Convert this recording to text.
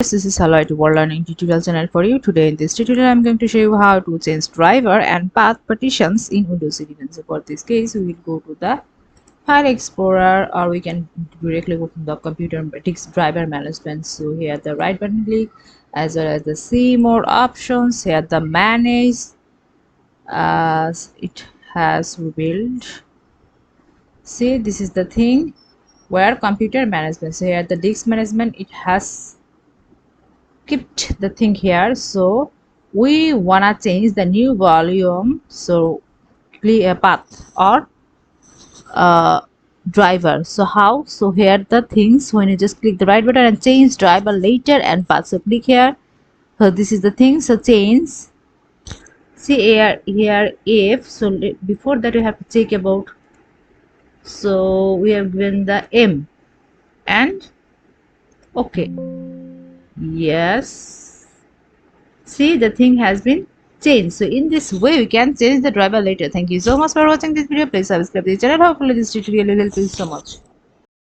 viewers, this is Hello to World Learning tutorial channel for you. Today in this tutorial I'm going to show you how to change driver and path partitions in Windows 11. So for this case we will go to the File Explorer, or we can directly go to the computer disk driver management. So here the right button click, as well as the see more options. Here the manage, as it has revealed. See, this is the thing where computer management. So here the disk management, it has kept the thing here. So we wanna change the new volume. So click a path or driver. So how? So here the things, when you just click the right button and change driver later and path. So click here. So this is the thing. So change. See here if. So before that you have to check about. So we have given the M and okay. Yes. See, the thing has been changed. So in this way we can change the driver later. Thank you so much for watching this video. Please subscribe to the channel. Hopefully this tutorial will help you so much.